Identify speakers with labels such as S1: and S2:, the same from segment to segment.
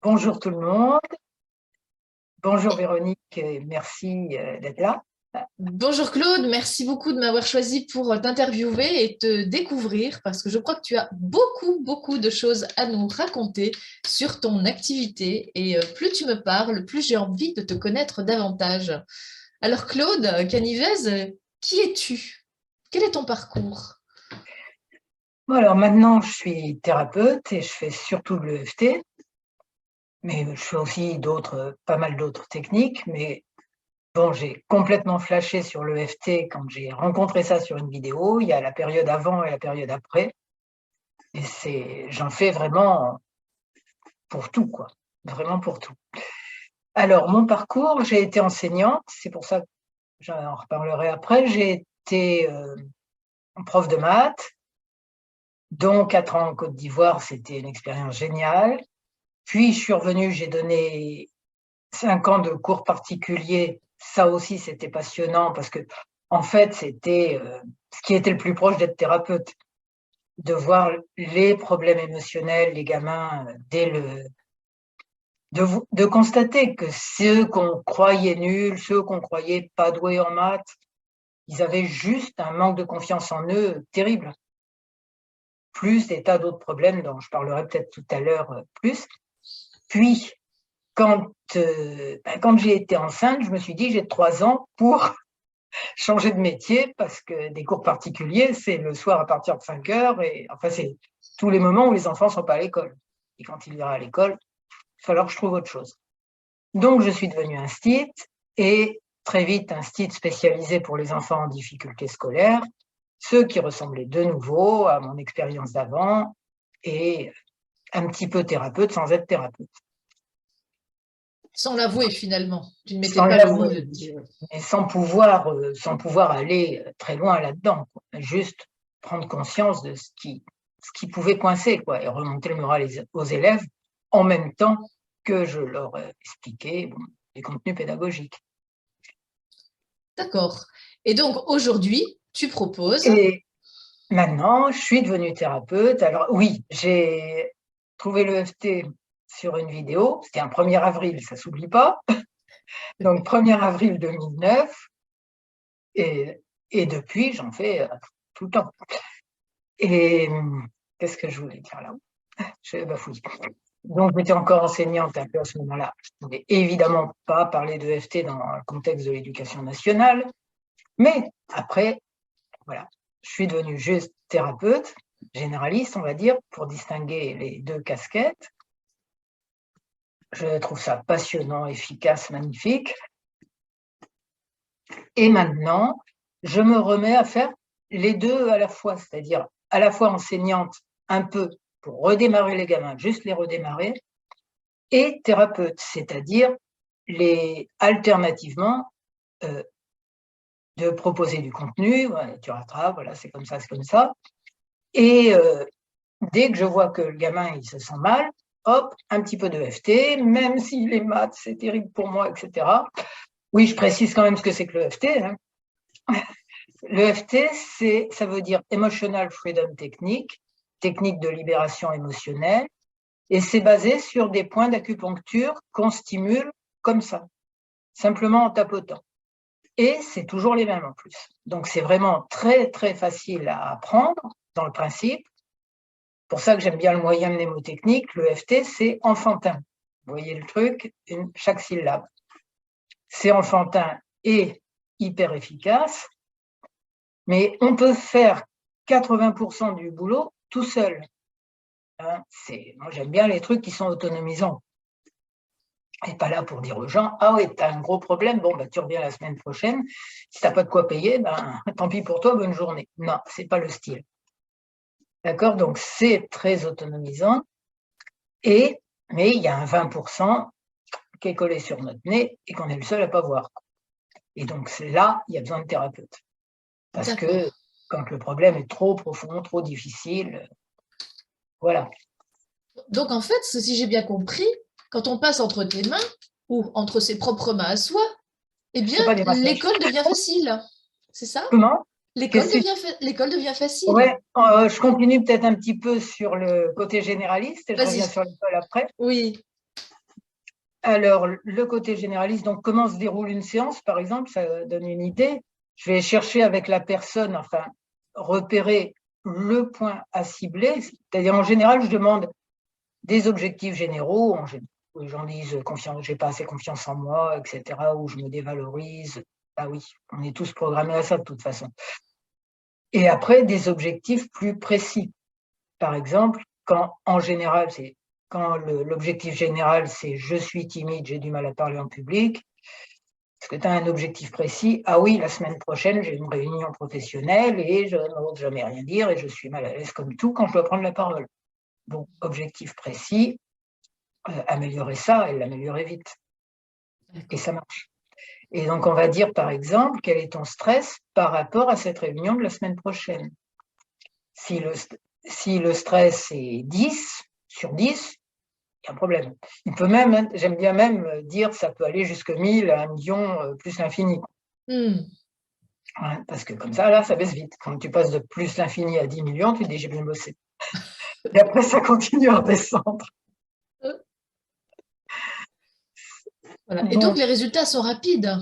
S1: Bonjour tout le monde. Bonjour Véronique, et merci d'être là.
S2: Bonjour Claude, merci beaucoup de m'avoir choisi pour t'interviewer et te découvrir parce que je crois que tu as beaucoup de choses à nous raconter sur ton activité et plus tu me parles, plus j'ai envie de te connaître davantage. Alors Claude Canivez, qui es-tu? Quel est ton parcours?
S1: Bon, alors maintenant, je suis thérapeute et je fais surtout de l'EFT, mais je fais aussi pas mal d'autres techniques. Mais bon, j'ai complètement flashé sur l'EFT quand j'ai rencontré ça sur une vidéo. Il y a la période avant et la période après. Et j'en fais vraiment pour tout, quoi. Vraiment pour tout. Alors, mon parcours, j'ai été enseignante, c'est pour ça que j'en reparlerai après. J'ai été prof de maths. Donc, 4 ans en Côte d'Ivoire, c'était une expérience géniale. Puis, je suis revenue, j'ai donné 5 ans de cours particuliers. Ça aussi, c'était passionnant parce que, en fait, c'était ce qui était le plus proche d'être thérapeute, de voir les problèmes émotionnels, les gamins, de constater que ceux qu'on croyait nuls, ceux qu'on croyait pas doués en maths, ils avaient juste un manque de confiance en eux terrible. Plus des tas d'autres problèmes dont je parlerai peut-être tout à l'heure plus. Puis, quand j'ai été enceinte, je me suis dit, j'ai 3 ans pour changer de métier parce que des cours particuliers, c'est le soir à partir de 5 heures et enfin, c'est tous les moments où les enfants ne sont pas à l'école. Et quand il ira à l'école, il va falloir que je trouve autre chose. Donc, je suis devenue instit et très vite instit spécialisé pour les enfants en difficulté scolaire, ceux qui ressemblaient de nouveau à mon expérience d'avant et un petit peu thérapeute sans être thérapeute.
S2: Sans l'avouer finalement, tu ne mettais
S1: Sans
S2: pas le mot
S1: l'avouer,
S2: dessus.
S1: mais sans pouvoir aller très loin là-dedans, quoi. Juste prendre conscience de ce qui pouvait coincer, quoi, et remonter le moral aux élèves en même temps que je leur expliquais les contenus pédagogiques.
S2: D'accord. Et donc aujourd'hui, tu proposes.
S1: Et maintenant, je suis devenue thérapeute. Alors oui, j'ai trouvé l'EFT sur une vidéo. C'était un 1er avril, ça s'oublie pas. Donc 1er avril 2009. Et depuis, j'en fais tout le temps. Et qu'est-ce que je voulais dire là? Je bafouille. Donc, j'étais encore enseignante un peu à ce moment-là. Je ne pouvais évidemment pas parler de FT dans le contexte de l'éducation nationale. Mais après, voilà, je suis devenue juste thérapeute, généraliste, on va dire, pour distinguer les deux casquettes. Je trouve ça passionnant, efficace, magnifique. Et maintenant, je me remets à faire les deux à la fois, c'est-à-dire à la fois enseignante un peu pour redémarrer les gamins, juste les redémarrer, et thérapeute, c'est-à-dire alternativement de proposer du contenu, ouais, tu rattrapes, voilà, c'est comme ça, c'est comme ça. Et dès que je vois que le gamin il se sent mal, hop, un petit peu de FT, même si les maths c'est terrible pour moi, etc. Oui, je précise quand même ce que c'est que le FT. Hein. Le FT, ça veut dire Emotional Freedom Technique, technique de libération émotionnelle, et c'est basé sur des points d'acupuncture qu'on stimule comme ça, simplement en tapotant. Et c'est toujours les mêmes en plus. Donc c'est vraiment très facile à apprendre dans le principe. Pour ça que j'aime bien le moyen mnémotechnique, le FT, c'est enfantin. Vous voyez le truc, chaque syllabe. C'est enfantin et hyper efficace. Mais on peut faire 80% du boulot tout seul. Hein, moi, j'aime bien les trucs qui sont autonomisants. Et pas là pour dire aux gens, ah oui, tu as un gros problème, bon, bah, tu reviens la semaine prochaine. Si tu n'as pas de quoi payer, ben, tant pis pour toi, bonne journée. Non, ce n'est pas le style. D'accord? Donc, c'est très autonomisant. Mais il y a un 20% qui est collé sur notre nez et qu'on est le seul à ne pas voir. Et donc, c'est là, il y a besoin de thérapeute. Parce que quand le problème est trop profond, trop difficile, voilà.
S2: Donc en fait, si j'ai bien compris, quand on passe entre tes mains ou entre ses propres mains à soi, eh bien,
S1: C'est pas des massages.
S2: l'école devient facile. C'est ça?
S1: Comment?
S2: L'école devient facile.
S1: Ouais, je continue peut-être un petit peu sur le côté généraliste et je reviens
S2: Vas-y.
S1: sur l'école après.
S2: Oui.
S1: Alors, le côté généraliste, donc comment se déroule une séance, par exemple, ça donne une idée. Je vais chercher avec la personne, enfin, repérer le point à cibler. C'est-à-dire, en général, je demande des objectifs généraux, où les gens disent j'ai pas assez confiance en moi, etc., ou je me dévalorise. Ah oui, on est tous programmés à ça de toute façon. Et après, des objectifs plus précis. Par exemple, quand l'objectif général, c'est je suis timide, j'ai du mal à parler en public. Est-ce que tu as un objectif précis? Ah oui, la semaine prochaine, j'ai une réunion professionnelle et je n'ose jamais rien dire et je suis mal à l'aise comme tout quand je dois prendre la parole. Donc, objectif précis, améliorer ça et l'améliorer vite. Et ça marche. Et donc, on va dire, par exemple, quel est ton stress par rapport à cette réunion de la semaine prochaine? Si le stress est 10 sur 10, il y a un problème. J'aime bien même dire, ça peut aller jusqu'à 1000, 1 million, plus l'infini. Parce que comme ça, là, ça baisse vite. Quand tu passes de plus l'infini à 10 millions, tu te dis, j'ai bien bossé. Et après, ça continue à descendre.
S2: Voilà. Et donc, les résultats sont rapides,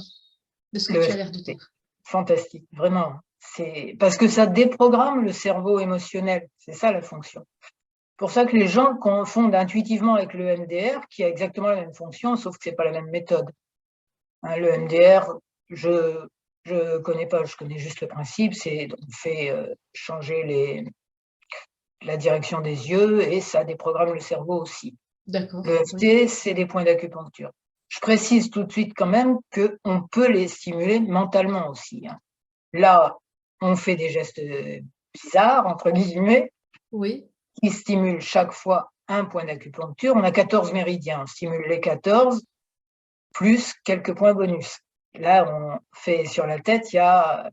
S2: de ce que tu as l'air de dire.
S1: Fantastique, vraiment. Parce que ça déprogramme le cerveau émotionnel. C'est ça la fonction. Pour ça que les gens confondent intuitivement avec le MDR, qui a exactement la même fonction, sauf que ce n'est pas la même méthode. Le MDR, je connais pas, je connais juste le principe, on fait changer la direction des yeux et ça déprogramme le cerveau aussi.
S2: D'accord.
S1: Le FT, c'est des points d'acupuncture. Je précise tout de suite quand même qu'on peut les stimuler mentalement aussi. Là, on fait des gestes bizarres, entre guillemets, qui stimulent chaque fois un point d'acupuncture. On a 14 méridiens, on stimule les 14, plus quelques points bonus. Là, on fait sur la tête, il y a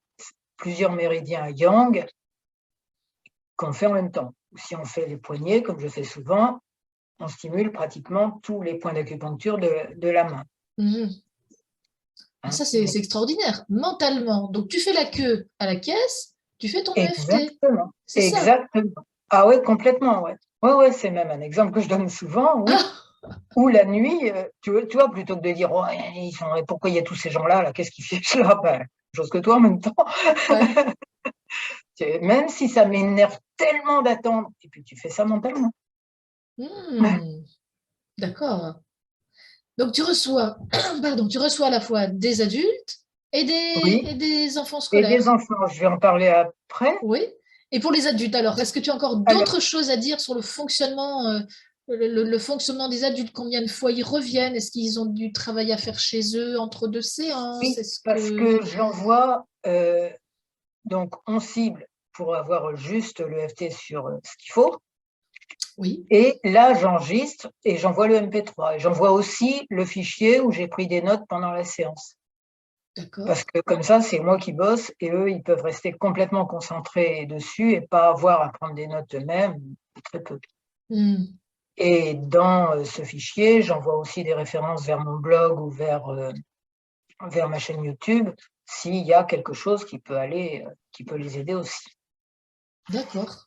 S1: plusieurs méridiens yang qu'on fait en même temps. Si on fait les poignets, comme je fais souvent, on stimule pratiquement tous les points d'acupuncture de la main.
S2: Ça, c'est extraordinaire, mentalement. Donc, tu fais la queue à la caisse, tu fais ton EFT.
S1: Exactement. Exactement. Ah ouais, complètement, ouais. Ouais, c'est même un exemple que je donne souvent, oui. Ou la nuit, tu vois, plutôt que de dire oh, pourquoi il y a tous ces gens-là, là, qu'est-ce qu'ils fichent là? Ben, chose que toi en même temps. Ouais. Même si ça m'énerve tellement d'attendre, et puis tu fais ça mentalement.
S2: D'accord. Donc tu reçois à la fois des adultes et des enfants scolaires.
S1: Et des enfants, je vais en parler après.
S2: Oui. Et pour les adultes, alors, est-ce que tu as encore d'autres choses à dire sur le fonctionnement le fonctionnement des adultes? Combien de fois ils reviennent? Est-ce qu'ils ont du travail à faire chez eux entre deux séances?
S1: Oui, parce que j'en vois, donc on cible pour avoir juste le FT sur ce qu'il faut.
S2: Oui.
S1: Et là, j'enregistre et j'envoie le MP3. Et j'envoie aussi le fichier où j'ai pris des notes pendant la séance. Parce que comme ça, c'est moi qui bosse et eux, ils peuvent rester complètement concentrés dessus et pas avoir à prendre des notes eux-mêmes, très peu. Et dans ce fichier, j'envoie aussi des références vers mon blog ou vers ma chaîne YouTube s'il y a quelque chose qui peut les aider aussi.
S2: D'accord.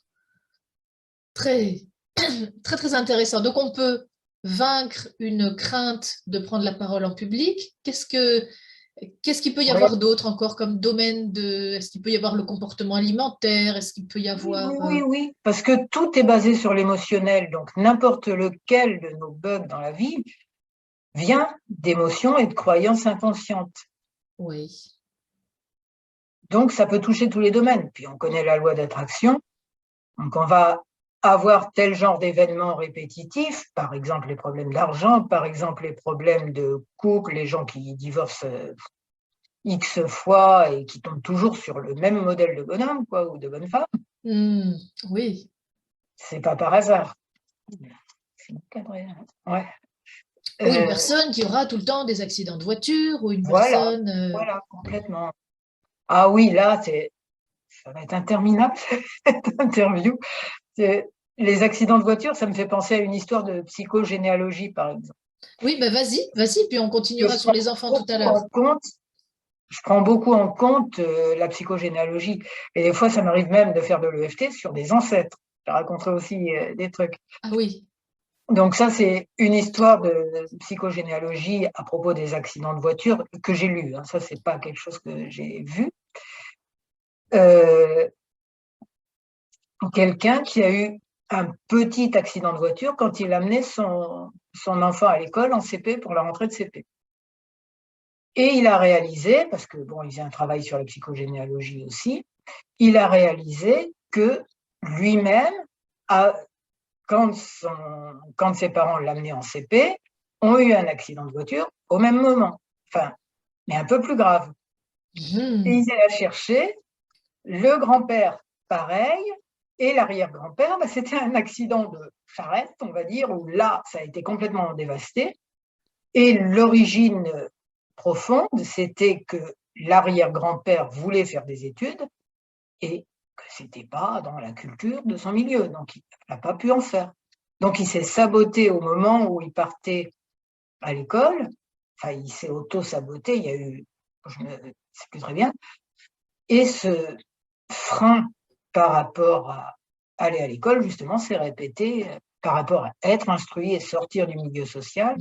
S2: Très, très, très intéressant. Donc, on peut vaincre une crainte de prendre la parole en public. Qu'est-ce qu'il peut y avoir d'autre encore comme domaine Est-ce qu'il peut y avoir le comportement alimentaire? Est-ce qu'il peut y avoir…
S1: Oui, parce que tout est basé sur l'émotionnel. Donc, n'importe lequel de nos bugs dans la vie vient d'émotions et de croyances inconscientes.
S2: Oui.
S1: Donc, ça peut toucher tous les domaines. Puis, on connaît la loi d'attraction. Donc, on va avoir tel genre d'événements répétitifs, par exemple les problèmes d'argent, par exemple les problèmes de couple, les gens qui divorcent X fois et qui tombent toujours sur le même modèle de bonhomme, ou de bonne femme.
S2: Oui.
S1: C'est pas par hasard. C'est cadré. Ouais.
S2: Ou une personne qui aura tout le temps des accidents de voiture, ou une
S1: personne… Voilà, complètement. Ah oui, là, ça va être interminable, cette interview. Les accidents de voiture, ça me fait penser à une histoire de psychogénéalogie, par exemple.
S2: Oui, vas-y, puis on continuera sur les enfants tout à l'heure.
S1: Je prends beaucoup en compte la psychogénéalogie. Et des fois, ça m'arrive même de faire de l'EFT sur des ancêtres. Je raconterai aussi des trucs.
S2: Ah oui.
S1: Donc ça, c'est une histoire de psychogénéalogie à propos des accidents de voiture que j'ai lu. Hein. Ça, c'est pas quelque chose que j'ai vu. Quelqu'un qui a eu un petit accident de voiture quand il amenait son enfant à l'école en CP pour la rentrée de CP. Et il a réalisé, parce que bon, il faisait un travail sur la psychogénéalogie aussi, il a réalisé que lui-même, quand ses parents l'amenaient en CP, ont eu un accident de voiture au même moment, enfin, mais un peu plus grave. Et il a cherché le grand-père, pareil, et l'arrière-grand-père, c'était un accident de charrette, on va dire, où là, ça a été complètement dévasté. Et l'origine profonde, c'était que l'arrière-grand-père voulait faire des études et que ce n'était pas dans la culture de son milieu, donc il n'a pas pu en faire. Donc il s'est saboté au moment où il partait à l'école, enfin il s'est auto-saboté, il y a eu, je ne sais plus très bien, et ce frein par rapport à aller à l'école, justement, s'est répété par rapport à être instruit et sortir du milieu social,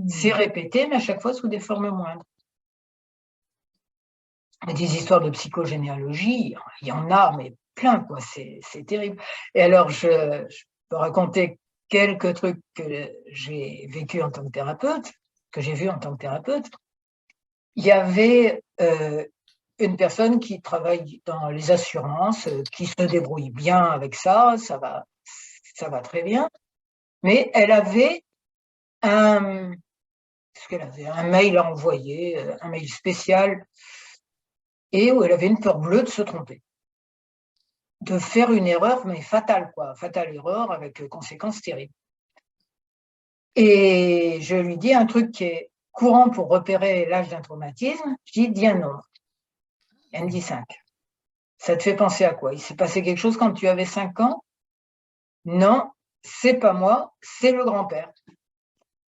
S1: c'est répété, mais à chaque fois sous des formes moindres. Des histoires de psychogénéalogie, il y en a, mais plein, quoi. C'est terrible. Et alors, je peux raconter quelques trucs que j'ai vécu en tant que thérapeute, que j'ai vu en tant que thérapeute. Il y avait une personne qui travaille dans les assurances, qui se débrouille bien avec ça va très bien, mais elle avait un mail à envoyer, un mail spécial, et où elle avait une peur bleue de se tromper, de faire une erreur, mais fatale, quoi, fatale erreur avec conséquences terribles. Et je lui dis un truc qui est courant pour repérer l'âge d'un traumatisme, je dis un nombre. Elle me dit 5. Ça te fait penser à quoi? Il s'est passé quelque chose quand tu avais 5 ans? Non, c'est pas moi, c'est le grand-père.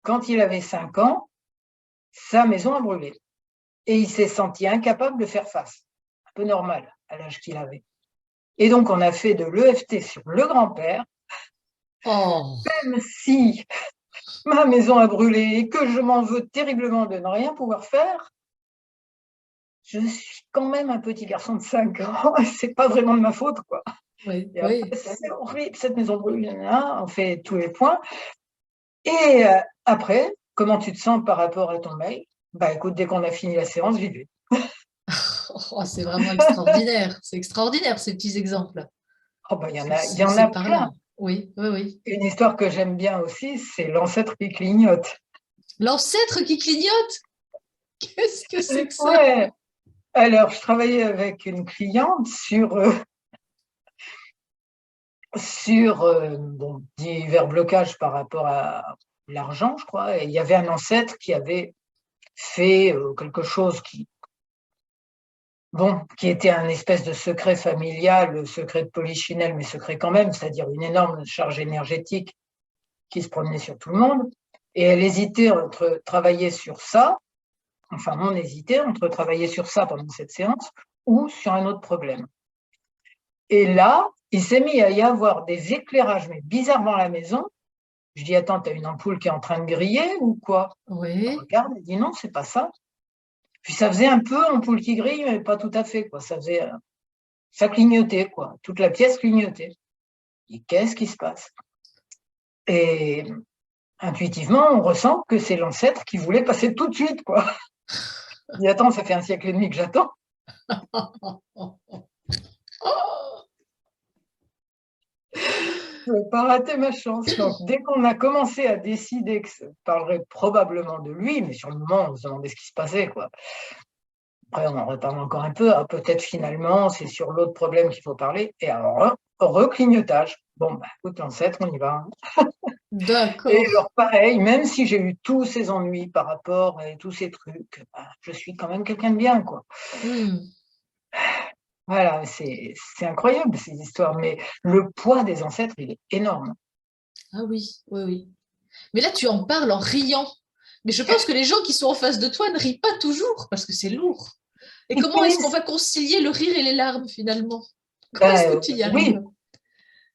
S1: Quand il avait 5 ans, sa maison a brûlé. Et il s'est senti incapable de faire face. Un peu normal à l'âge qu'il avait. Et donc, on a fait de l'EFT sur le grand-père. Même si ma maison a brûlé et que je m'en veux terriblement de ne rien pouvoir faire, je suis quand même un petit garçon de 5 ans. C'est pas vraiment de ma faute, quoi.
S2: Oui,
S1: c'est horrible, cette maison brûle, on fait tous les points. Et après, comment tu te sens par rapport à ton mail? Bah écoute, dès qu'on a fini la séance, j'y vais.
S2: C'est vraiment extraordinaire. C'est extraordinaire, ces petits exemples.
S1: Oh bah, il y en a plein.
S2: Oui.
S1: Une histoire que j'aime bien aussi, c'est l'ancêtre qui clignote.
S2: L'ancêtre qui clignote? Qu'est-ce que c'est que ça?
S1: Ouais. Alors, je travaillais avec une cliente sur divers blocages par rapport à l'argent, je crois. Et il y avait un ancêtre qui avait fait quelque chose qui était un espèce de secret familial, secret de polichinelle, mais secret quand même, c'est-à-dire une énorme charge énergétique qui se promenait sur tout le monde. Et elle hésitait entre travailler sur ça, enfin on hésitait entre travailler sur ça pendant cette séance ou sur un autre problème. Et là, il s'est mis à y avoir des éclairages, mais bizarres dans la maison. Je dis, attends, tu as une ampoule qui est en train de griller ou quoi?
S2: Oui.
S1: On regarde, elle dit, non, c'est pas ça. Puis ça faisait un peu ampoule qui grille, mais pas tout à fait, quoi. Ça clignotait, quoi. Toute la pièce clignotait. Et qu'est-ce qui se passe? Et intuitivement, on ressent que c'est l'ancêtre qui voulait passer tout de suite, quoi. Je dis, attends, ça fait 1 siècle et demi que j'attends. Je ne vais pas rater ma chance. Donc, dès qu'on a commencé à décider que ça parlerait probablement de lui, mais sur le moment, on se demandait ce qui se passait, quoi. Après, on en reparle encore un peu. Peut-être finalement, c'est sur l'autre problème qu'il faut parler. Et alors, reclignotage. Bon, bah, écoute, l'ancêtre, on y va.
S2: D'accord.
S1: Et alors, pareil, même si j'ai eu tous ces ennuis par rapport à tous ces trucs, bah, je suis quand même quelqu'un de bien, quoi. Voilà, c'est incroyable ces histoires, mais le poids des ancêtres, il est énorme.
S2: Ah oui. Mais là, tu en parles en riant. Mais je pense que les gens qui sont en face de toi ne rient pas toujours parce que c'est lourd. Et comment est-ce qu'on va concilier le rire et les larmes finalement? Comment est-ce que tu y arrives?
S1: Oui.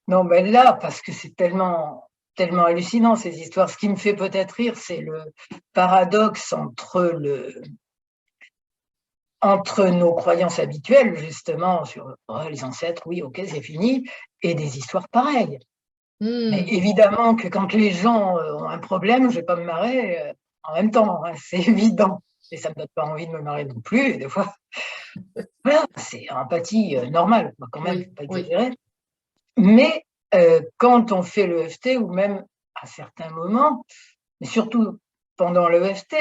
S1: Non, mais là, parce que c'est tellement tellement hallucinant, ces histoires. Ce qui me fait peut-être rire, c'est le paradoxe entre nos croyances habituelles, justement, sur les ancêtres, oui, ok, c'est fini, et des histoires pareilles. Mais évidemment que quand les gens ont un problème, je ne vais pas me marrer en même temps, hein, c'est évident. Et ça ne me donne pas envie de me marrer non plus. Et des fois, voilà, c'est empathie normale, quand même, il ne faut pas exagérer. Mais quand on fait l'EFT, ou même à certains moments, mais surtout pendant l'EFT,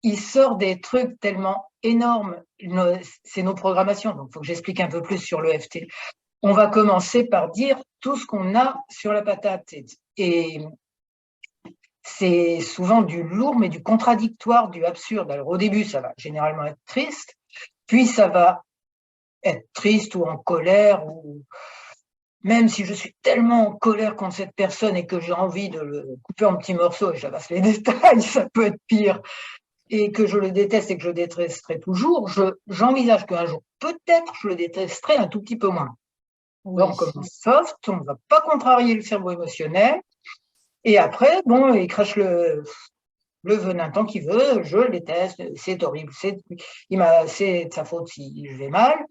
S1: il sort des trucs tellement énormes. C'est nos programmations, donc il faut que j'explique un peu plus sur l'EFT. On va commencer par dire tout ce qu'on a sur la patate. Et c'est souvent du lourd, mais du contradictoire, du absurde. Alors au début, ça va généralement être triste, puis ça va être triste ou en colère, ou même si je suis tellement en colère contre cette personne et que j'ai envie de le couper en petits morceaux, et j'avance les détails, ça peut être pire, et que je le déteste et que je le détesterai toujours, j'envisage qu'un jour, peut-être, je le détesterai un tout petit peu moins.
S2: Oui.
S1: On commence soft, on ne va pas contrarier le cerveau émotionnel, et après, bon, il crache le venin tant qu'il veut, je le déteste, c'est horrible, c'est de sa faute si je vais mal.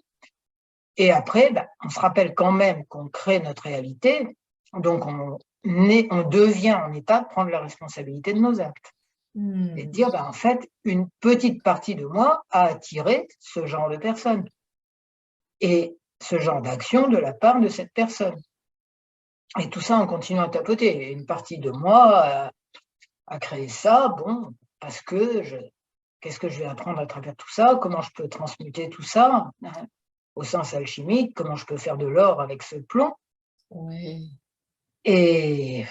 S1: Et après, on se rappelle quand même qu'on crée notre réalité, donc on devient en état de prendre la responsabilité de nos actes. Et de dire, en fait, une petite partie de moi a attiré ce genre de personne et ce genre d'action de la part de cette personne. Et tout ça en continuant à tapoter. Et une partie de moi a créé ça, bon, parce que qu'est-ce que je vais apprendre à travers tout ça? Comment je peux transmuter tout ça, hein, au sens alchimique? Comment je peux faire de l'or avec ce plomb?
S2: Oui.
S1: Et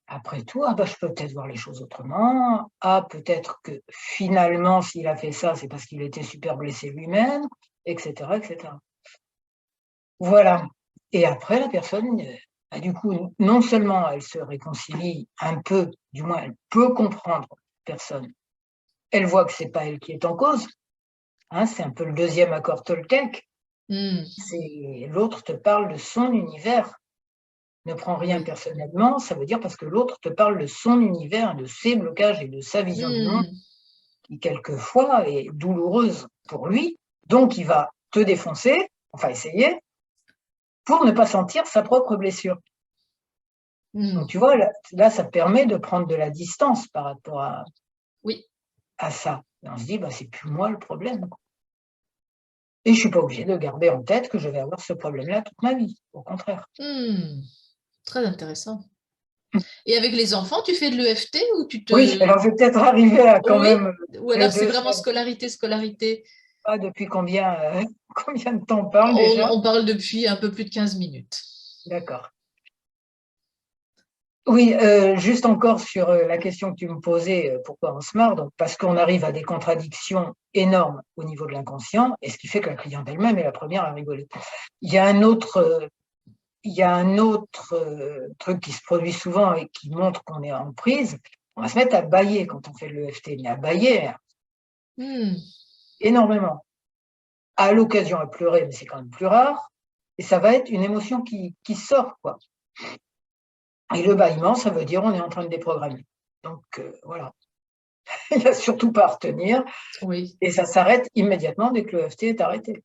S1: après tout, je peux peut-être voir les choses autrement. Peut-être que finalement, s'il a fait ça, c'est parce qu'il était super blessé lui-même, etc., etc. Voilà. Et après, la personne, du coup, non seulement elle se réconcilie un peu, du moins elle peut comprendre la personne. Elle voit que c'est pas elle qui est en cause. Hein, c'est un peu le deuxième accord Toltec. C'est l'autre te parle de son univers. Ne prends rien personnellement, ça veut dire parce que l'autre te parle de son univers, de ses blocages et de sa vision du monde, qui quelquefois est douloureuse pour lui. Donc, il va te défoncer, enfin essayer, pour ne pas sentir sa propre blessure. Donc, tu vois, là, ça permet de prendre de la distance par rapport à ça. Et on se dit, c'est plus moi le problème. Et je ne suis pas obligée de garder en tête que je vais avoir ce problème-là toute ma vie, au contraire.
S2: Très intéressant. Et avec les enfants, tu fais de l'EFT ou tu te...
S1: Oui, alors je vais peut-être arriver à quand même...
S2: Ou alors c'est vraiment scolarité.
S1: Depuis combien de temps on parle déjà?
S2: On parle depuis un peu plus de 15 minutes.
S1: D'accord. Oui, juste encore sur la question que tu me posais, pourquoi on se marre? Donc, parce qu'on arrive à des contradictions énormes au niveau de l'inconscient, et ce qui fait que la cliente elle-même est la première à rigoler. Il y a un autre truc qui se produit souvent et qui montre qu'on est en prise. On va se mettre à bâiller quand on fait l'EFT, mais à bâiller énormément. À l'occasion à pleurer, mais c'est quand même plus rare. Et ça va être une émotion qui sort, quoi. Et le bâillement, ça veut dire on est en train de déprogrammer. Donc, voilà. Il n'y a surtout pas à retenir.
S2: Oui.
S1: Et ça s'arrête immédiatement dès que l'EFT est arrêté.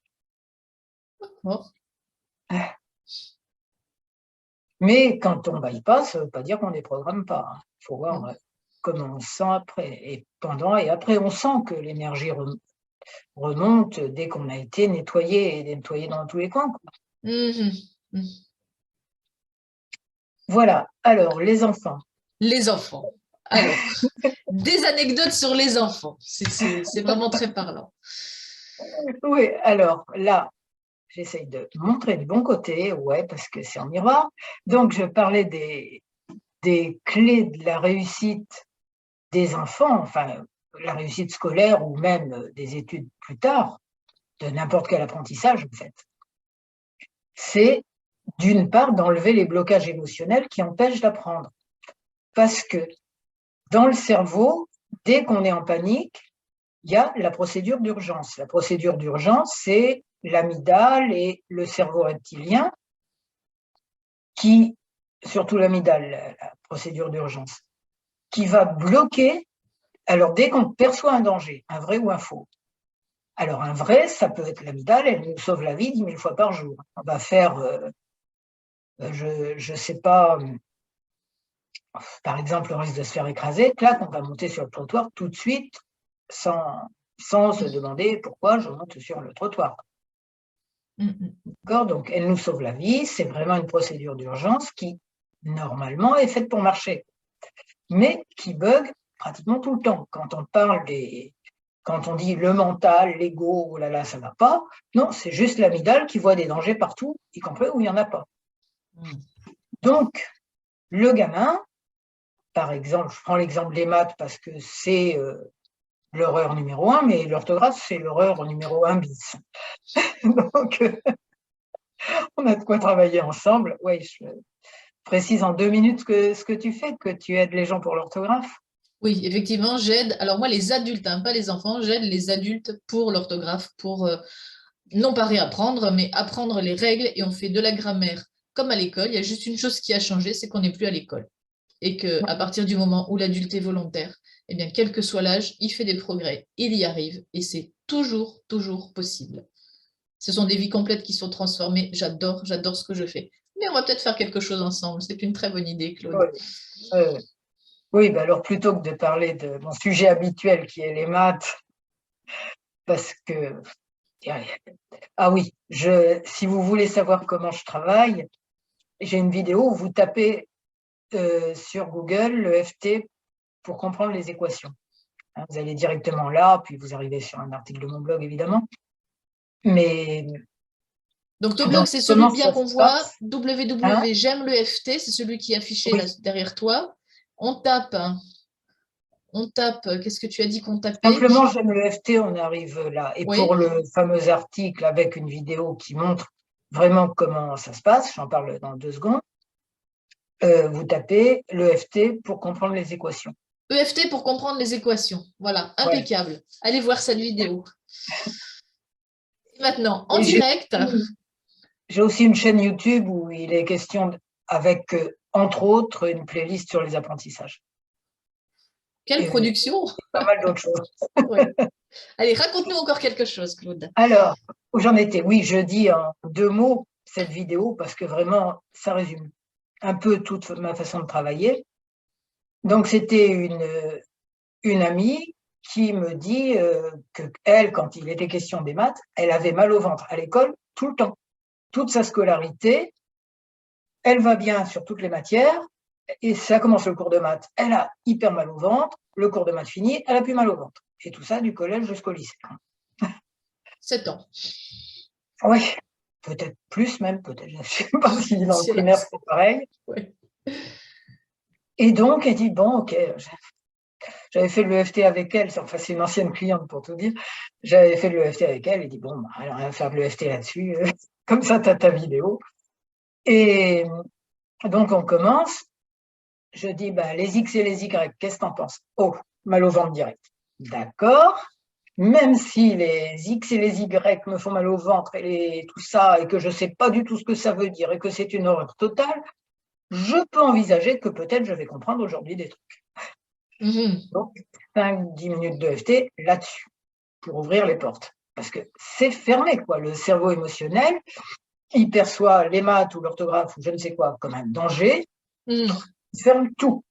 S1: Mais quand on ne bâille pas, ça ne veut pas dire qu'on ne déprogramme pas. Il faut voir comment on se sent après. Et pendant et après, on sent que l'énergie remonte dès qu'on a été nettoyé et nettoyé dans tous les coins. Voilà. Alors, les enfants.
S2: Les enfants. Alors, des anecdotes sur les enfants. C'est vraiment très parlant.
S1: Oui, alors là, j'essaye de montrer du bon côté, parce que c'est en miroir. Donc, je parlais des clés de la réussite des enfants, enfin, la réussite scolaire ou même des études plus tard, de n'importe quel apprentissage, en fait. C'est, d'une part, d'enlever les blocages émotionnels qui empêchent d'apprendre. Parce que dans le cerveau, dès qu'on est en panique, il y a la procédure d'urgence. La procédure d'urgence, c'est l'amygdale et le cerveau reptilien qui, surtout l'amygdale, la procédure d'urgence, qui va bloquer, alors dès qu'on perçoit un danger, un vrai ou un faux. Alors un vrai, ça peut être l'amygdale, elle nous sauve la vie 10 000 fois par jour. On va faire, je ne sais pas, par exemple, le risque de se faire écraser, clac, on va monter sur le trottoir tout de suite, sans se demander pourquoi je monte sur le trottoir. D'accord ? Donc, elle nous sauve la vie, c'est vraiment une procédure d'urgence qui, normalement, est faite pour marcher, mais qui bug pratiquement tout le temps. Quand on dit le mental, l'ego, oh là là, ça ne va pas, non, c'est juste l'amygdale qui voit des dangers partout, y compris où il n'y en a pas. Donc, le gamin, par exemple, je prends l'exemple des maths parce que c'est l'horreur numéro 1, mais l'orthographe, c'est l'horreur numéro 1 bis. Donc, on a de quoi travailler ensemble. Oui, je précise en 2 minutes ce que tu fais, que tu aides les gens pour l'orthographe.
S2: Oui, effectivement, j'aide. Alors moi, les adultes, hein, pas les enfants, j'aide les adultes pour l'orthographe, pour non pas réapprendre, mais apprendre les règles et on fait de la grammaire comme à l'école. Il y a juste une chose qui a changé, c'est qu'on n'est plus à l'école. Et qu'à partir du moment où l'adulte est volontaire, eh bien, quel que soit l'âge, il fait des progrès, il y arrive et c'est toujours, toujours possible. Ce sont des vies complètes qui sont transformées. J'adore ce que je fais. Mais on va peut-être faire quelque chose ensemble. C'est une très bonne idée, Claude.
S1: Oui, bah alors plutôt que de parler de mon sujet habituel qui est les maths, parce que ah oui, si vous voulez savoir comment je travaille, j'ai une vidéo où vous tapez sur Google le FT pour comprendre les équations. Hein, vous allez directement là, puis vous arrivez sur un article de mon blog, évidemment. Mais
S2: donc, ton blog, c'est celui bien qu'on voit, www,
S1: hein?
S2: j'aime le FT, c'est celui qui est affiché là, derrière toi. On tape, qu'est-ce que tu as dit qu'on tapait?
S1: Simplement, j'aime le FT, on arrive là. Et
S2: oui.
S1: pour le fameux article avec une vidéo qui montre vraiment comment ça se passe, j'en parle dans 2 secondes, vous tapez le FT pour comprendre les équations.
S2: EFT pour comprendre les équations. Voilà, impeccable. Ouais. Allez voir cette vidéo. Et maintenant, en direct.
S1: J'ai aussi une chaîne YouTube où il est question avec, entre autres, une playlist sur les apprentissages.
S2: Quelle production!
S1: Pas mal d'autres choses.
S2: Ouais. Allez, raconte-nous encore quelque chose, Claude.
S1: Alors, où j'en étais? Oui, je dis en 2 mots cette vidéo parce que vraiment, ça résume un peu toute ma façon de travailler. Donc, c'était une amie qui me dit qu'elle, quand il était question des maths, elle avait mal au ventre à l'école tout le temps. Toute sa scolarité, elle va bien sur toutes les matières, et ça commence le cours de maths, elle a hyper mal au ventre, le cours de maths fini, elle a plus mal au ventre. Et tout ça du collège jusqu'au lycée.
S2: 7 ans.
S1: Oui, peut-être plus même, peut-être, je ne sais pas si dans le primaire c'est pareil.
S2: Ouais.
S1: Et donc, elle dit, bon, ok, j'avais fait le FT avec elle, enfin c'est une ancienne cliente pour tout dire, j'avais fait le FT avec elle, elle dit, bon, bah, alors on va faire le FT là-dessus, comme ça tu as ta vidéo. Et donc on commence, je dis, bah, les X et les Y, qu'est-ce que t'en penses? Oh, mal au ventre direct. D'accord, même si les X et les Y me font mal au ventre et tout ça, et que je ne sais pas du tout ce que ça veut dire et que c'est une horreur totale, je peux envisager que peut-être je vais comprendre aujourd'hui des trucs. Donc, 5-10 minutes de FT là-dessus, pour ouvrir les portes. Parce que c'est fermé, quoi. Le cerveau émotionnel, il perçoit les maths ou l'orthographe ou je ne sais quoi comme un danger, il ferme tout.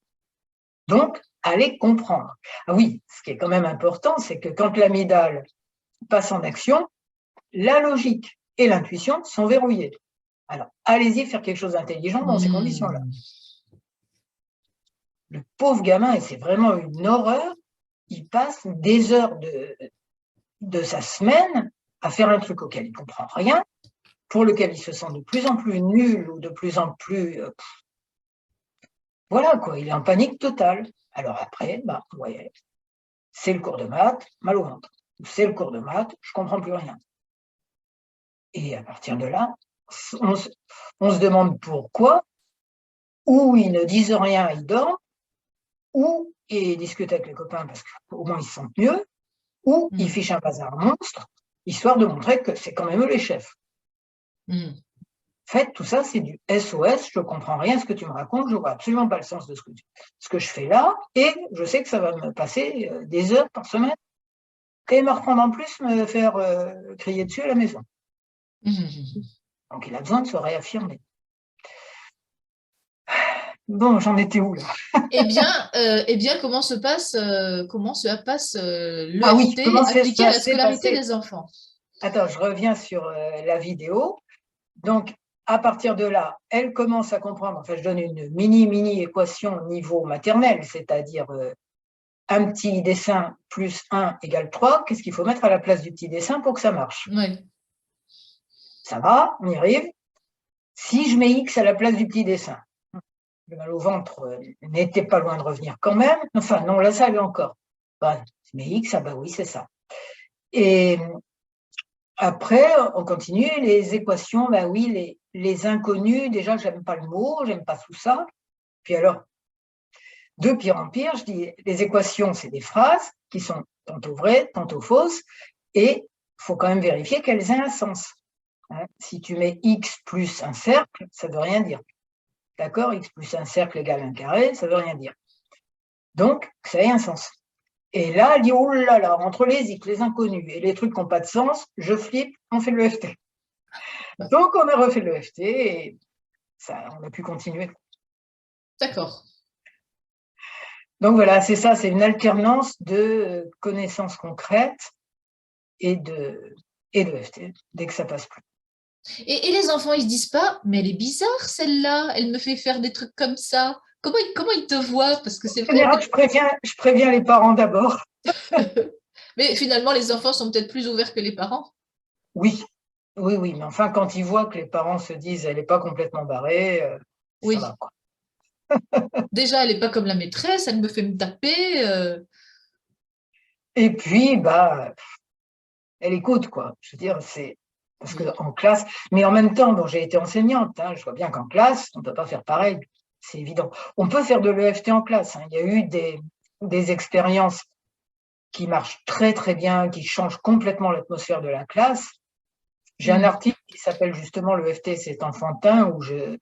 S1: Donc, allez comprendre. Ah oui, ce qui est quand même important, c'est que quand l'amygdale passe en action, la logique et l'intuition sont verrouillées. Alors, allez-y faire quelque chose d'intelligent dans ces conditions-là. Le pauvre gamin, et c'est vraiment une horreur, il passe des heures de sa semaine à faire un truc auquel il ne comprend rien, pour lequel il se sent de plus en plus nul ou de plus en plus... voilà, quoi, il est en panique totale. Alors après, bah, vous voyez, c'est le cours de maths, mal au ventre. C'est le cours de maths, je ne comprends plus rien. Et à partir de là, on se demande pourquoi, ou ils ne disent rien, ils dorment, ou ils discutent avec les copains parce qu'au moins ils se sentent mieux, ou ils fichent un bazar monstre, histoire de montrer que c'est quand même eux les chefs. fait, tout ça, c'est du SOS, je ne comprends rien à ce que tu me racontes, je ne vois absolument pas le sens de ce que je fais là, et je sais que ça va me passer des heures par semaine, et me reprendre en plus, me faire crier dessus à la maison. Donc, il a besoin de se réaffirmer. Bon, j'en étais où là?
S2: Eh bien, comment se passe
S1: Oui,
S2: l'EFT
S1: comment
S2: appliqué
S1: ça
S2: à la
S1: s'est
S2: scolarité
S1: passé?
S2: des enfants?
S1: Attends, je reviens sur la vidéo. Donc, à partir de là, elle commence à comprendre. Enfin, je donne une mini équation au niveau maternel, c'est-à-dire un petit dessin plus 1 égale 3. Qu'est-ce qu'il faut mettre à la place du petit dessin pour que ça marche?
S2: Oui.
S1: Ça va, on y arrive. Si je mets X à la place du petit dessin, le mal au ventre n'était pas loin de revenir quand même. Enfin, non, là, ça allait encore. Bah, je mets X, ah bah oui, c'est ça. Et après, on continue, les équations, ben oui, les inconnus, déjà, j'aime pas le mot, j'aime pas tout ça. Puis alors, de pire en pire, je dis, les équations, c'est des phrases qui sont tantôt vraies, tantôt fausses, et il faut quand même vérifier qu'elles aient un sens. Hein. Si tu mets X plus un cercle, ça ne veut rien dire. D'accord? X plus un cercle égale un carré, ça ne veut rien dire. Donc, ça ait un sens. Et là, elle dit, oh là là, entre les X, les inconnus et les trucs qui n'ont pas de sens, je flippe, on fait le EFT. Donc, on a refait le EFT et ça, on a pu continuer.
S2: D'accord.
S1: Donc voilà, c'est ça, c'est une alternance de connaissances concrètes et de EFT, dès que ça passe plus.
S2: Et les enfants, ils se disent pas, mais elle est bizarre celle-là, elle me fait faire des trucs comme ça. Comment ils te voient? Parce que c'est
S1: En
S2: vrai
S1: général, je préviens les parents d'abord.
S2: Mais finalement, les enfants sont peut-être plus ouverts que les parents.
S1: Oui, oui, mais enfin, quand ils voient que les parents se disent, elle n'est pas complètement barrée, ça va,
S2: Oui.
S1: quoi.
S2: Déjà, elle n'est pas comme la maîtresse, elle me fait me taper.
S1: Et puis, bah, elle écoute, quoi. Je veux dire, c'est parce
S2: Oui.
S1: qu'en classe, mais en même temps, bon, j'ai été enseignante, hein, je vois bien qu'en classe, on ne peut pas faire pareil, c'est évident. On peut faire de l'EFT en classe. Hein. Il y a eu des expériences qui marchent très très bien, qui changent complètement l'atmosphère de la classe. J'ai un article qui s'appelle justement l'EFT, c'est enfantin, où je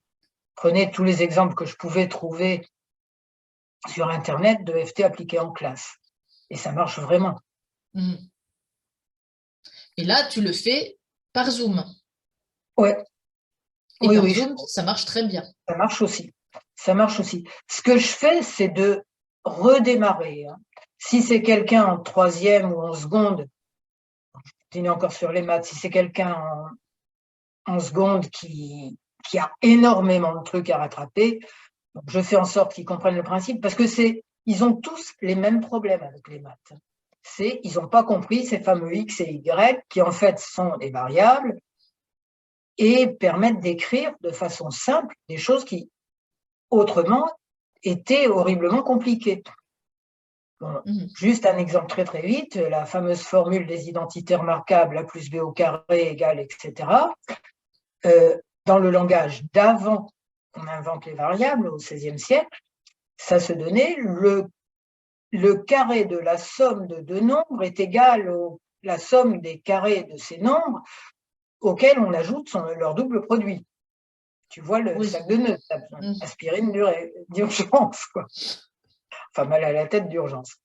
S1: prenais tous les exemples que je pouvais trouver sur Internet de EFT appliqués en classe. Et ça marche vraiment.
S2: Et là, tu le fais par Zoom.
S1: Ouais.
S2: Et
S1: Oui,
S2: par
S1: oui,
S2: Zoom, ça marche très bien.
S1: ça marche aussi. Ça marche aussi. Ce que je fais, c'est de redémarrer. Hein. Si c'est quelqu'un en troisième ou en seconde, je continue encore sur les maths, si c'est quelqu'un en seconde qui a énormément de trucs à rattraper, donc je fais en sorte qu'ils comprennent le principe parce que ils ont tous les mêmes problèmes avec les maths. Ils n'ont pas compris ces fameux X et Y qui en fait sont des variables et permettent d'écrire de façon simple des choses qui autrement étaient horriblement compliquées. Bon, juste un exemple très très vite, la fameuse formule des identités remarquables, a plus b au carré égale, etc. Dans le langage d'avant qu'on invente les variables, au XVIe siècle, ça se donnait le carré de la somme de deux nombres est égal à la somme des carrés de ces nombres auxquels on ajoute leur double produit. Tu vois le sac de nœuds, tu as besoin d'aspirine d'urgence, quoi. Enfin, mal à la tête d'urgence.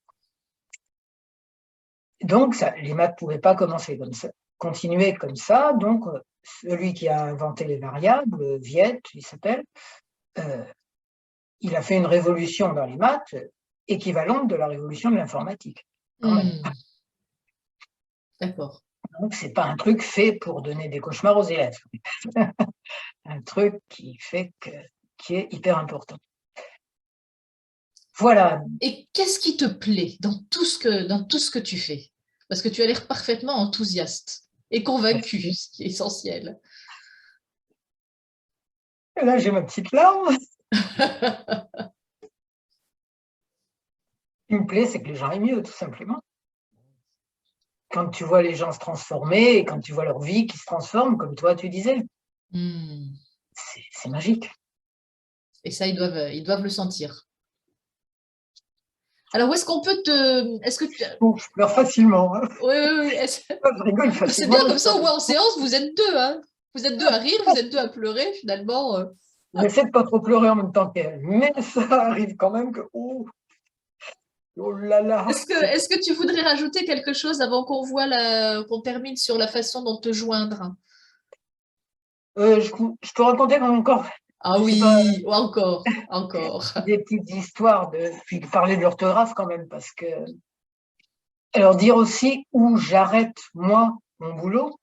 S1: Donc, les maths ne pouvaient pas continuer comme ça. Donc, celui qui a inventé les variables, Viette, il s'appelle, il a fait une révolution dans les maths équivalente de la révolution de l'informatique.
S2: D'accord.
S1: Donc, ce n'est pas un truc fait pour donner des cauchemars aux élèves. Un truc qui est hyper important. Voilà.
S2: Et qu'est-ce qui te plaît dans tout ce que tu fais? Parce que tu as l'air parfaitement enthousiaste et convaincu, ce qui est essentiel.
S1: Et là, j'ai ma petite larme. Ce qui me plaît, c'est que les gens aient mieux, tout simplement. Quand tu vois les gens se transformer et quand tu vois leur vie qui se transforme, comme toi, tu disais, c'est magique.
S2: Et ça, ils doivent le sentir. Alors, où est-ce qu'on peut te... Est-ce que tu...
S1: Bon, je pleure facilement. Hein.
S2: Oui.
S1: Je rigole facilement.
S2: C'est bien, comme ça, au moins en séance, vous êtes deux. Hein. Vous êtes deux à rire, vous êtes deux à pleurer, finalement.
S1: J'essaie de ne pas trop pleurer en même temps qu'elle, mais ça arrive quand même que, oh là là.
S2: Est-ce que tu voudrais rajouter quelque chose avant qu'on voit qu'on termine sur la façon dont te joindre?
S1: Je peux raconter encore,
S2: Ah
S1: je sais pas,
S2: oui, encore.
S1: des petites histoires, puis parler de l'orthographe quand même, parce que. Alors, dire aussi où j'arrête, moi, mon boulot,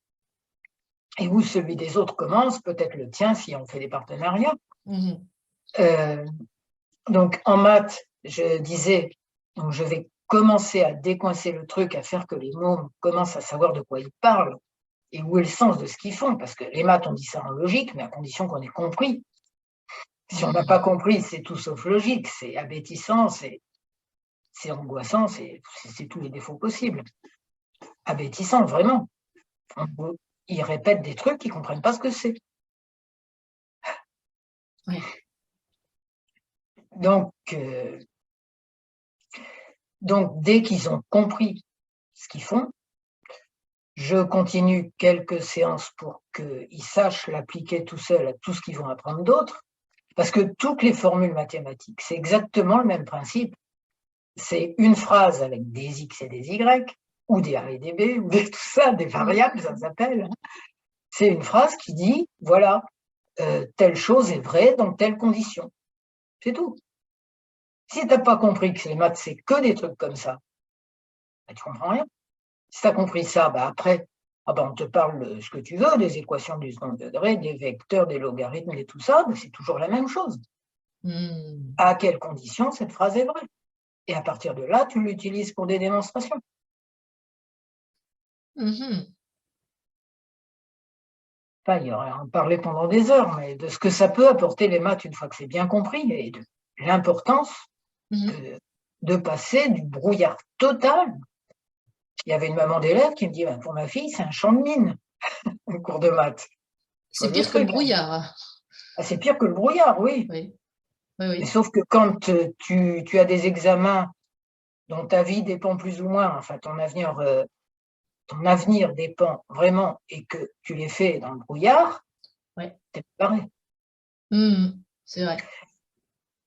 S1: et où celui des autres commence, peut-être le tien si on fait des partenariats.
S2: Mhm.
S1: Donc, en maths, je disais, donc je vais commencer à décoincer le truc, à faire que les mômes commencent à savoir de quoi ils parlent et où est le sens de ce qu'ils font, parce que les maths, on dit ça en logique, mais à condition qu'on ait compris. Si on n'a pas compris, c'est tout sauf logique, c'est abêtissant, c'est angoissant, c'est tous les défauts possibles. Abêtissant, vraiment. Ils répètent des trucs qu'ils ne comprennent pas ce que c'est.
S2: Oui.
S1: Donc, dès qu'ils ont compris ce qu'ils font, je continue quelques séances pour qu'ils sachent l'appliquer tout seuls à tout ce qu'ils vont apprendre d'autre, parce que toutes les formules mathématiques, c'est exactement le même principe. C'est une phrase avec des X et des Y, ou des A et des B, ou tout ça, des variables, ça s'appelle. C'est une phrase qui dit, voilà, telle chose est vraie dans telle condition. C'est tout. Si tu n'as pas compris que les maths, c'est que des trucs comme ça, ben, tu ne comprends rien. Si tu as compris ça, ben après, on te parle de ce que tu veux, des équations du second degré, des vecteurs, des logarithmes et tout ça, ben c'est toujours la même chose. À quelles conditions cette phrase est vraie? Et à partir de là, tu l'utilises pour des démonstrations. Enfin, il y aurait à en parler pendant des heures, mais de ce que ça peut apporter les maths une fois que c'est bien compris, et de l'importance de passer du brouillard total. Il y avait une maman d'élève qui me dit, pour ma fille, c'est un champ de mine, un cours de maths.
S2: C'est pire que le brouillard.
S1: Ah, c'est pire que le brouillard, oui.
S2: Oui. Oui.
S1: Mais sauf que quand tu as des examens dont ta vie dépend plus ou moins, enfin ton avenir dépend vraiment et que tu les fais dans le brouillard, t'es préparé.
S2: C'est vrai.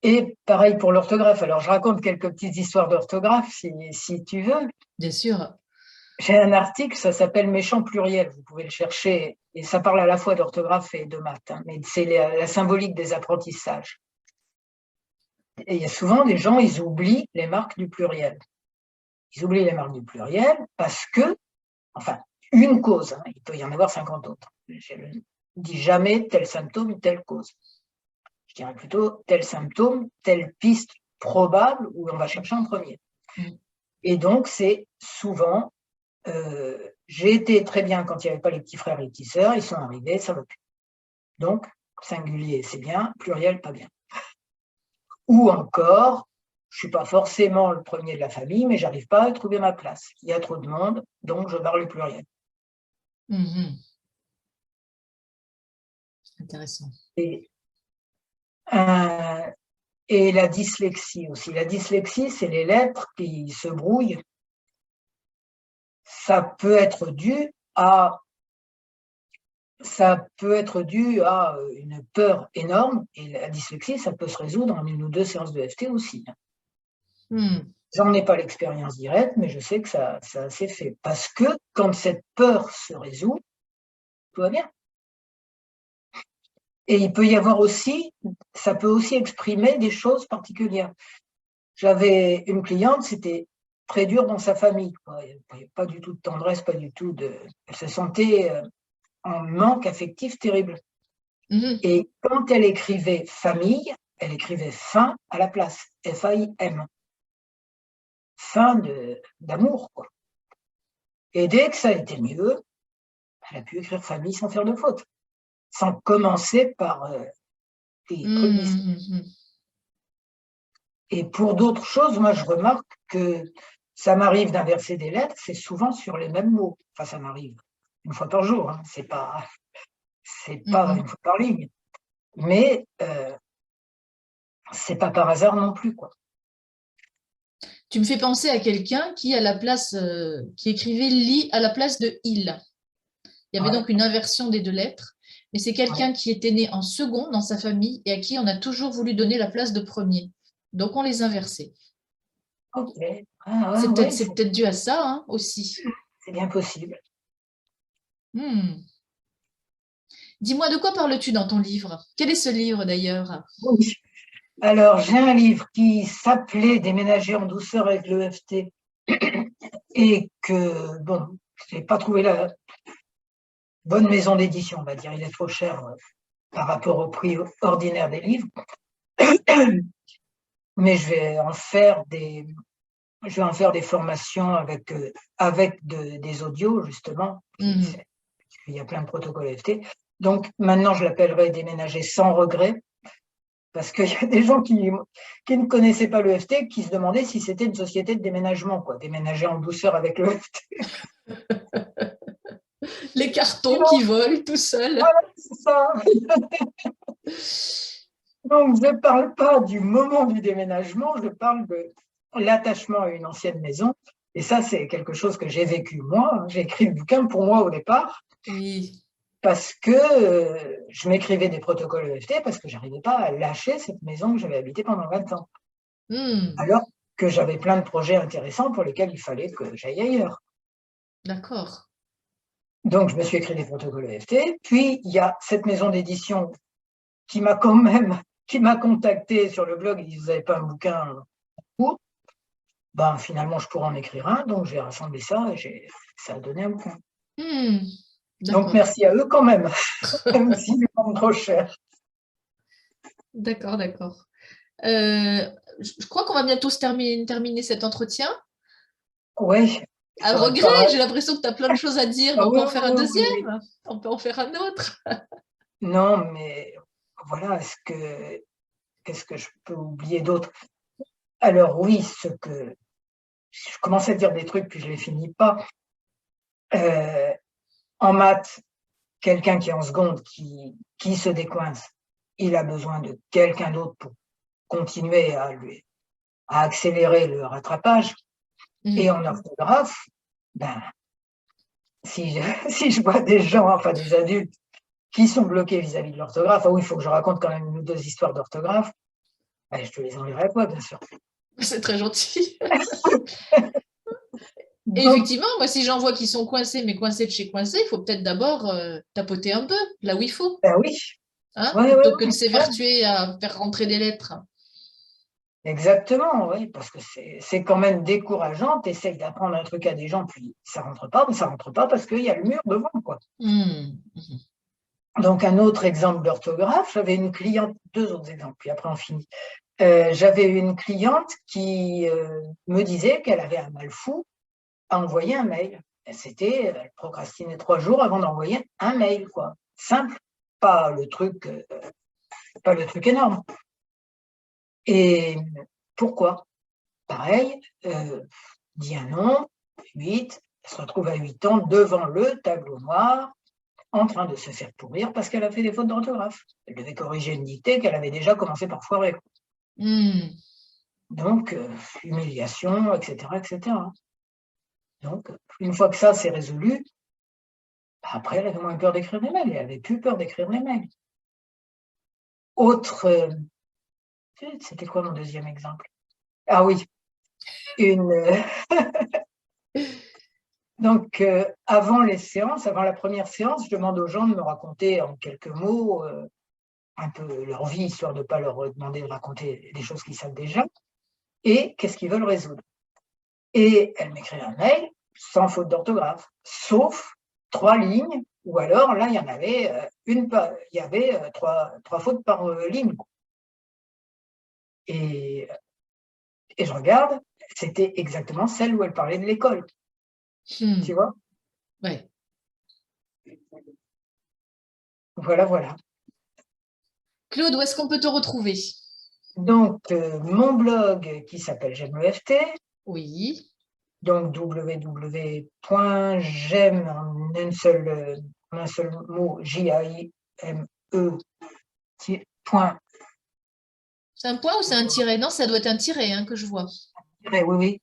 S1: Et pareil pour l'orthographe. Alors, je raconte quelques petites histoires d'orthographe, si tu veux.
S2: Bien sûr.
S1: J'ai un article, ça s'appelle Méchant pluriel, vous pouvez le chercher, et ça parle à la fois d'orthographe et de maths, mais c'est la symbolique des apprentissages. Et il y a souvent des gens, ils oublient les marques du pluriel. Ils oublient les marques du pluriel parce que, enfin, une cause, il peut y en avoir 50 autres. Je ne dis jamais tel symptôme, telle cause. Je dirais plutôt tel symptôme, telle piste probable où on va chercher en premier. Et donc, c'est souvent, j'ai été très bien quand il n'y avait pas les petits frères et les petites sœurs, ils sont arrivés, ça va plus. Donc, singulier, c'est bien, pluriel, pas bien. Ou encore, je ne suis pas forcément le premier de la famille, mais je n'arrive pas à trouver ma place. Il y a trop de monde, donc je barre le pluriel.
S2: Intéressant.
S1: Et la dyslexie aussi. La dyslexie, c'est les lettres qui se brouillent. Ça peut être dû à une peur énorme. Et la dyslexie, ça peut se résoudre en 1 ou 2 séances de FT aussi. J'en ai pas l'expérience directe, mais je sais que ça s'est fait. Parce que quand cette peur se résout, tout va bien. Et il peut y avoir aussi, ça peut aussi exprimer des choses particulières. J'avais une cliente, c'était très dur dans sa famille. Il n'y avait pas du tout de tendresse, pas du tout de... Elle se sentait en manque affectif terrible. Et quand elle écrivait famille, elle écrivait fin à la place, F-A-I-M. Fin d'amour, quoi. Et dès que ça a été mieux, elle a pu écrire famille sans faire de faute, sans commencer par des trucs difficiles. Et pour d'autres choses, moi, je remarque que ça m'arrive d'inverser des lettres, c'est souvent sur les mêmes mots. Enfin, ça m'arrive 1 fois par jour, c'est pas 1 fois par ligne. Mais c'est pas par hasard non plus, quoi.
S2: Tu me fais penser à quelqu'un qui, qui écrivait li à la place de il. Il y avait donc une inversion des 2 lettres. mais c'est quelqu'un qui était né en second dans sa famille et à qui on a toujours voulu donner la place de premier. Donc, on les inversait.
S1: Ok. Ah, ouais,
S2: C'est peut-être dû à ça hein, aussi.
S1: c'est bien possible.
S2: Hmm. Dis-moi, de quoi parles-tu dans ton livre? Quel est ce livre d'ailleurs?
S1: Oui. Alors, j'ai un livre qui s'appelait Déménager en douceur avec l'EFT et que, bon, je n'ai pas trouvé la bonne maison d'édition, on va dire. Il est trop cher par rapport au prix ordinaire des livres. Mais je vais en faire des formations avec des audios, justement.
S2: Mhm.
S1: Il y a plein de protocoles EFT. Donc, maintenant, je l'appellerai Déménager sans regret, parce qu'il y a des gens qui ne connaissaient pas l'EFT, qui se demandaient si c'était une société de déménagement, quoi. Déménager en douceur avec l'EFT.
S2: Les cartons qui volent tout seuls.
S1: Voilà, c'est ça. Donc, je ne parle pas du moment du déménagement, je parle de l'attachement à une ancienne maison. Et ça, c'est quelque chose que j'ai vécu moi. J'ai écrit le bouquin pour moi au départ,
S2: Oui.
S1: parce que je m'écrivais des protocoles EFT parce que je n'arrivais pas à lâcher cette maison que j'avais habitée pendant 20 ans.
S2: Hmm.
S1: Alors que j'avais plein de projets intéressants pour lesquels il fallait que j'aille ailleurs.
S2: D'accord.
S1: Donc, je me suis écrit des protocoles EFT. Puis, il y a cette maison d'édition qui m'a contacté sur le blog et dit, vous n'avez pas un bouquin court? Ben, finalement, je pourrais en écrire un. Donc, j'ai rassemblé ça et ça a donné un bouquin.
S2: Hmm.
S1: Donc,
S2: D'accord.
S1: merci à eux quand même, même s'ils vendent trop cher.
S2: D'accord, d'accord. Je crois qu'on va bientôt terminer cet entretien.
S1: Oui,
S2: À
S1: ça va
S2: regret,
S1: paraître.
S2: j'ai l'impression que tu as plein de choses à dire,
S1: Ah
S2: donc on
S1: oui,
S2: peut en faire un
S1: oui, oui, oui.
S2: deuxième, on peut en faire un autre.
S1: Non, mais voilà, qu'est-ce que je peux oublier d'autre? Alors oui, je commence à dire des trucs puis je les finis pas. Euh, En maths, quelqu'un qui est en seconde, qui se décoince, il a besoin de quelqu'un d'autre pour continuer à accélérer le rattrapage. Et
S2: Hmm.
S1: en orthographe, ben, si je, si je vois des gens, enfin des adultes, qui sont bloqués vis-à-vis de l'orthographe, ah oui, il faut que je raconte quand même une ou deux histoires d'orthographe, ben, je te les enverrai pas, bien sûr.
S2: C'est très gentil. Et
S1: Donc,
S2: effectivement, moi, si j'en vois qui sont coincés, mais coincés de chez coincés, il faut peut-être d'abord tapoter un peu, là où il faut,
S1: ben oui,
S2: hein,
S1: ouais, ouais,
S2: plutôt que de
S1: ouais,
S2: s'évertuer à faire rentrer des lettres.
S1: exactement, oui, parce que c'est quand même décourageant. Tu essayes d'apprendre un truc à des gens, puis ça rentre pas, mais ça rentre pas parce qu'il y a le mur devant, quoi.
S2: Hmm.
S1: Donc, un autre exemple d'orthographe, j'avais une cliente, deux autres exemples, puis après on finit. J'avais une cliente qui me disait qu'elle avait un mal fou à envoyer un mail. Elle procrastinait 3 jours avant d'envoyer un mail, quoi. Simple, pas le truc, pas le truc énorme. Et pourquoi? Pareil, dit un nom, 8, elle se retrouve à 8 ans devant le tableau noir, en train de se faire pourrir parce qu'elle a fait des fautes d'orthographe. Elle devait corriger une dictée qu'elle avait déjà commencé par foirer.
S2: Hmm.
S1: Donc, humiliation, etc., etc. Donc, une fois que ça c'est résolu, après, elle avait moins peur d'écrire des mails. Elle avait plus peur d'écrire des mails. Autre, c'était quoi mon deuxième exemple? Ah oui, donc avant les séances, avant la première séance, je demande aux gens de me raconter en quelques mots un peu leur vie, histoire de ne pas leur demander de raconter des choses qu'ils savent déjà, et qu'est-ce qu'ils veulent résoudre. Et elle m'écrit un mail sans faute d'orthographe, sauf 3 lignes, ou alors là, il y en avait trois fautes par ligne. Et je regarde, c'était exactement celle où elle parlait de l'école,
S2: Hmm.
S1: tu vois?
S2: Ouais.
S1: Voilà, voilà.
S2: Claude, où est-ce qu'on peut te retrouver?
S1: Donc, mon blog qui s'appelle J'aime le FT,
S2: Oui.
S1: donc www.j'aime en un seul mot, J-A-I-M-E, point,
S2: C'est un point ou c'est un tiret? Non, ça doit être un tiret hein, que je vois.
S1: oui, oui,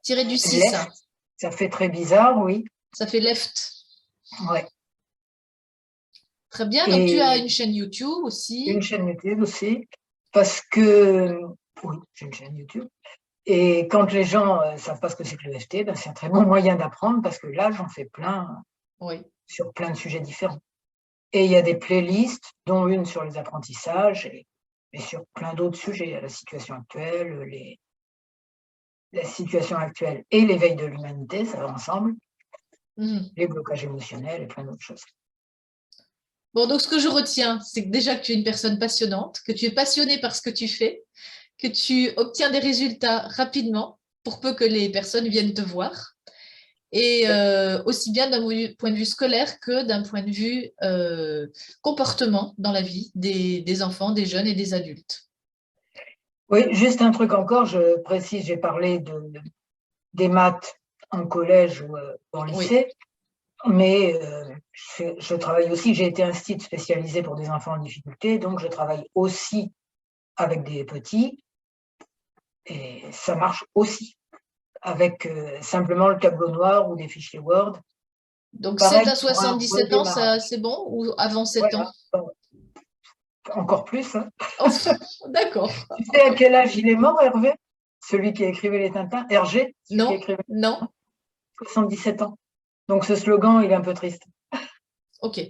S2: Tiret du 6,
S1: left,
S2: hein.
S1: ça fait très bizarre, oui,
S2: Ça fait left.
S1: ouais.
S2: Très bien. Donc, tu as
S1: Et
S2: une chaîne YouTube aussi.
S1: une chaîne YouTube aussi, parce que, oui, j'ai une chaîne YouTube. Et quand les gens ne savent pas ce que c'est que l'EFT, ben, c'est un très bon moyen d'apprendre parce que là, j'en fais plein
S2: Oui.
S1: sur plein de sujets différents. Et il y a des playlists, dont une sur les apprentissages et sur plein d'autres sujets, la situation actuelle, la situation actuelle et l'éveil de l'humanité, ça va ensemble,
S2: Mhm.
S1: les blocages émotionnels et plein d'autres choses.
S2: Bon, donc ce que je retiens, c'est que déjà que tu es une personne passionnante, que tu es passionnée par ce que tu fais, que tu obtiens des résultats rapidement pour peu que les personnes viennent te voir. Et aussi bien d'un point de vue scolaire que d'un point de vue comportement dans la vie des enfants, des jeunes et des adultes.
S1: Oui, juste un truc encore, je précise, j'ai parlé des maths en collège ou en
S2: Oui,
S1: lycée, mais je travaille aussi, j'ai été institut spécialisé pour des enfants en difficulté, donc je travaille aussi avec des petits et ça marche aussi avec simplement le tableau noir ou des fichiers Word.
S2: donc 7
S1: Pareil
S2: à
S1: pour un
S2: 77 ans, ça
S1: redémarrage.
S2: c'est bon ou avant 7 ans?
S1: Voilà, encore plus, hein.
S2: Oh, d'accord.
S1: Tu sais à quel âge il est mort, Hervé? Celui qui a écrivé les Tintins? Hergé, celui qui a
S2: Non,
S1: écrivé
S2: non,
S1: 77 ans. Donc ce slogan, il est un peu triste.
S2: ok.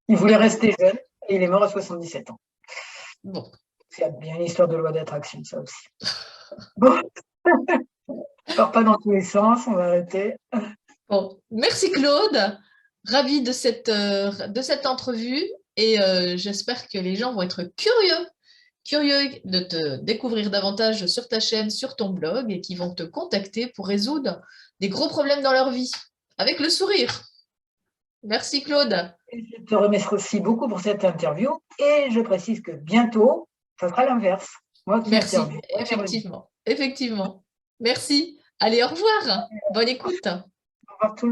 S1: Il voulait rester jeune et il est mort à 77 ans.
S2: Bon.
S1: C'est bien une histoire de loi d'attraction, ça aussi. Bon, on part pas dans tous les sens, on va arrêter.
S2: Bon. Merci Claude, ravie de cette entrevue et j'espère que les gens vont être curieux de te découvrir davantage sur ta chaîne, sur ton blog et qui vont te contacter pour résoudre des gros problèmes dans leur vie avec le sourire. Merci Claude.
S1: Et je te remercie beaucoup pour cette interview et je précise que bientôt, ça sera l'inverse. Moi qui
S2: Merci,
S1: interviewe.
S2: effectivement, effectivement. Merci. Allez, au revoir. Bonne écoute.
S1: Au revoir tout le monde.